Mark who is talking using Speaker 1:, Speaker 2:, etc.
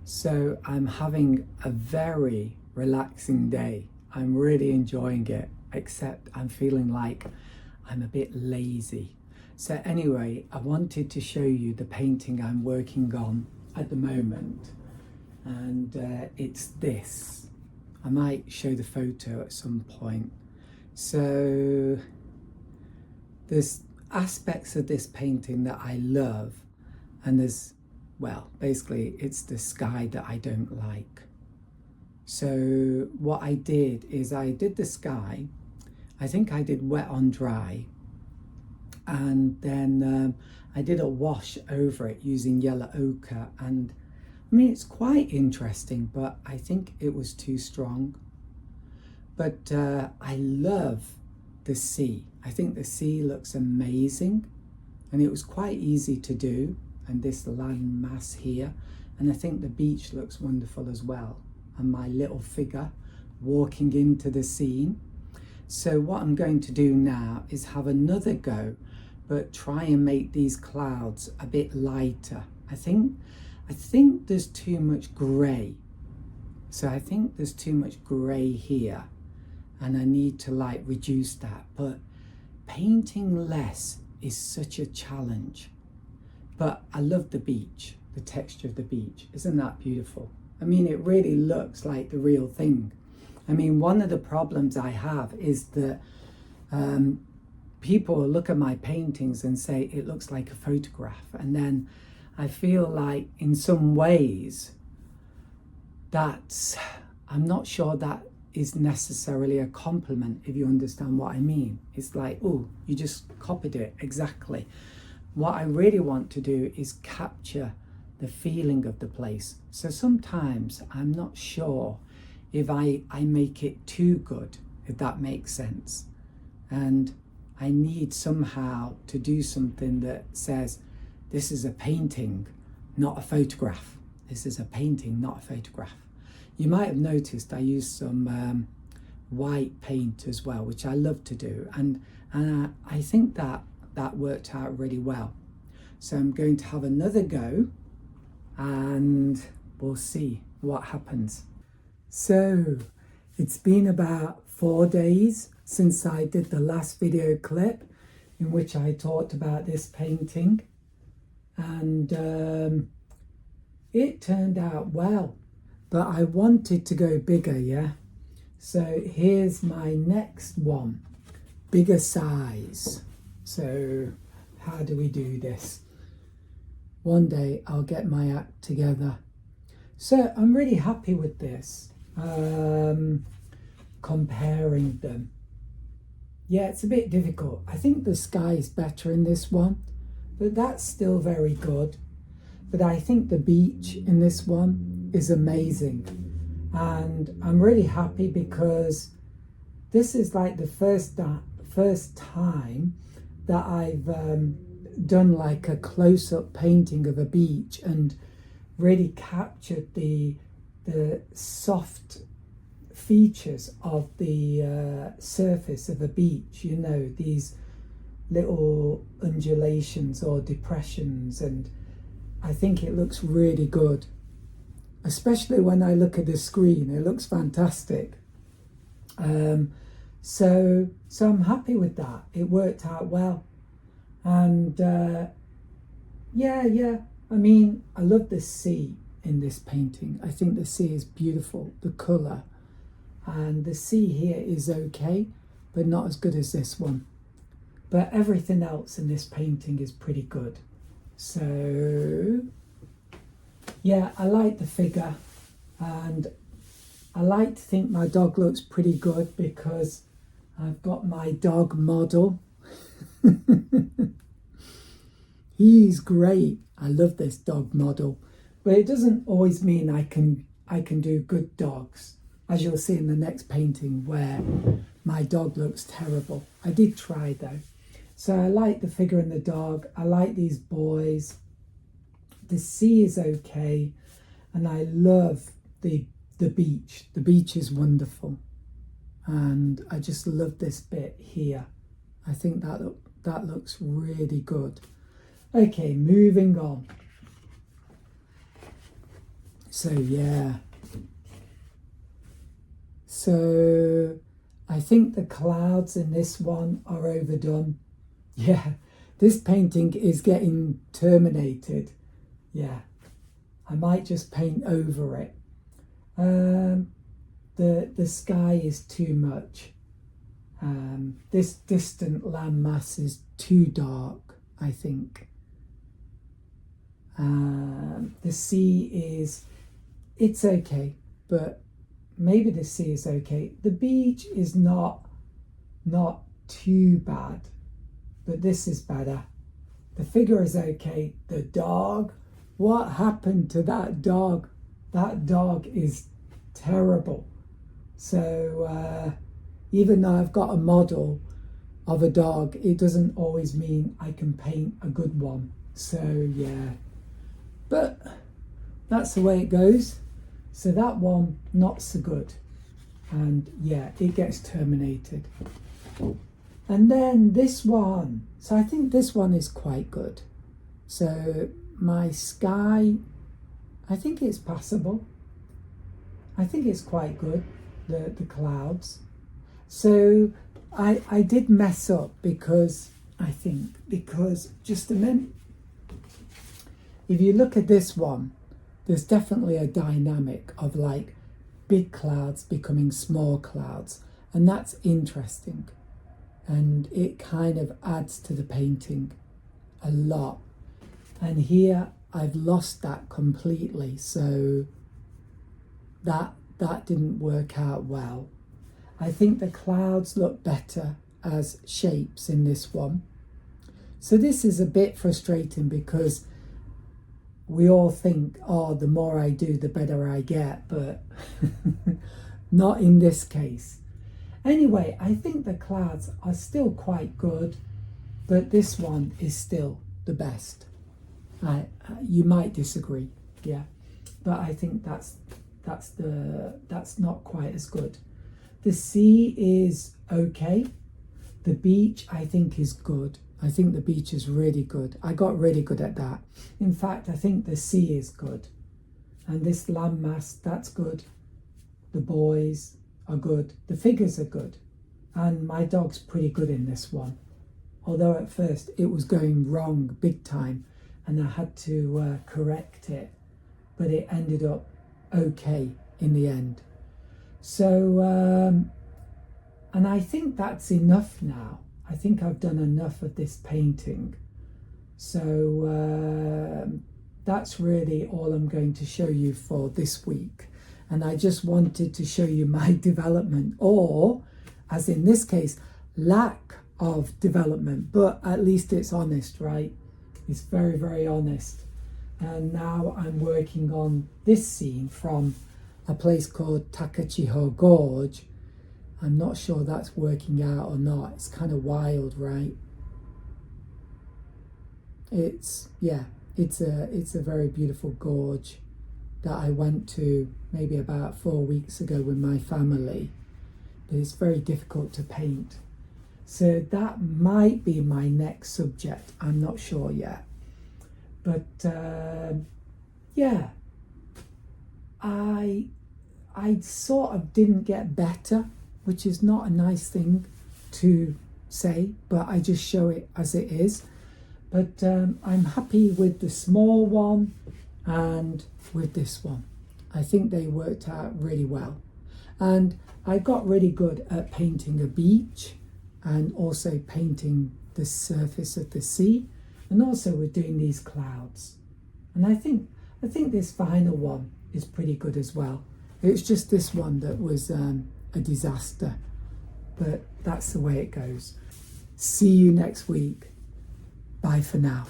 Speaker 1: So I'm having a very relaxing day. I'm really enjoying it, except I'm feeling like I'm a bit lazy. So anyway, I wanted to show you the painting I'm working on at the moment. And it's this. I might show the photo at some point. So there's aspects of this painting that I love, and basically it's the sky that I don't like. So what I did is I did the sky. I think I did wet on dry, and then I did a wash over it using yellow ochre, and I mean, it's quite interesting, but I think it was too strong. But I love the sea. I think the sea looks amazing, and it was quite easy to do, and this land mass here, and I think the beach looks wonderful as well, and my little figure walking into the scene. So what I'm going to do now is have another go, but try and make these clouds a bit lighter. I think there's too much grey. So I think there's too much grey here, and I need to reduce that. But painting less is such a challenge. But I love the beach, the texture of the beach. Isn't that beautiful? I mean, it really looks like the real thing. I mean, one of the problems I have is that people look at my paintings and say it looks like a photograph, and then I feel like in some ways I'm not sure that is necessarily a compliment, if you understand what I mean. It's like, oh, you just copied it exactly. What I really want to do is capture the feeling of the place. So sometimes I'm not sure if I make it too good, if that makes sense. And I need somehow to do something that says, this is a painting, not a photograph. This is a painting, not a photograph. You might have noticed I used some white paint as well, which I love to do. And I think that worked out really well. So I'm going to have another go, and we'll see what happens. So it's been about 4 days since I did the last video clip in which I talked about this painting. And it turned out well, but I wanted to go bigger, yeah? So here's my next one, bigger size. So how do we do this? One day I'll get my act together. So I'm really happy with this, comparing them. Yeah, it's a bit difficult. I think the sky is better in this one, but that's still very good. But I think the beach in this one is amazing. And I'm really happy because this is like the first time that I've done like a close-up painting of a beach and really captured the soft features of the surface of a beach, you know, these little undulations or depressions, and I think it looks really good, especially when I look at the screen. It looks fantastic. So I'm happy with that. It worked out well. And yeah, I mean, I love the sea in this painting. I think the sea is beautiful, the colour. And the sea here is okay, but not as good as this one. But everything else in this painting is pretty good. So yeah, I like the figure, and I like to think my dog looks pretty good because I've got my dog model. He's great. I love this dog model, but it doesn't always mean I can do good dogs, as you'll see in the next painting where my dog looks terrible. I did try though. So I like the figure and the dog. I like these boys. The sea is okay, and I love the beach. The beach is wonderful, and I just love this bit here. I think that looks really good. Okay, moving on. So yeah. So I think the clouds in this one are overdone. Yeah, this painting is getting terminated. Yeah, I might just paint over it. The sky is too much. This distant landmass is too dark, I think. The sea is, it's okay, but maybe the sea is okay. The beach is not too bad, but this is better. The figure is okay. The dog, what happened to that dog? That dog is terrible. So even though I've got a model of a dog, it doesn't always mean I can paint a good one. So yeah, but that's the way it goes. So that one, not so good. And yeah, it gets terminated. And then this one. So I think this one is quite good. So my sky, I think it's passable. I think it's quite good, the clouds. So I did mess up because just a minute. If you look at this one, there's definitely a dynamic of like big clouds becoming small clouds, and that's interesting, and it kind of adds to the painting a lot. And here I've lost that completely, so that didn't work out well. I think the clouds look better as shapes in this one. So this is a bit frustrating because we all think, oh, the more I do, the better I get, but not in this case. Anyway, I think the clouds are still quite good, but this one is still the best. You might disagree, yeah, but I think that's not quite as good. The sea is okay. The beach, I think, is good. I think the beach is really good. I got really good at that. In fact, I think the sea is good. And this landmass, that's good. The boys are good. The figures are good. And my dog's pretty good in this one. Although at first it was going wrong big time and I had to correct it. But it ended up okay in the end. So, and I think that's enough now. I think I've done enough of this painting. So that's really all I'm going to show you for this week. And I just wanted to show you my development, or as in this case, lack of development, but at least it's honest, right? It's very, very honest. And now I'm working on this scene from a place called Takachiho Gorge. I'm not sure that's working out or not. It's kind of wild, right? It's a very beautiful gorge that I went to maybe about 4 weeks ago with my family. But it's very difficult to paint. So that might be my next subject. I'm not sure yet. But yeah, I sort of didn't get better, which is not a nice thing to say, but I just show it as it is. But I'm happy with the small one and with this one. I think they worked out really well. And I got really good at painting a beach and also painting the surface of the sea. And also we're doing these clouds. And I think this final one is pretty good as well. It's just this one that was a disaster. But that's the way it goes. See you next week. Bye for now.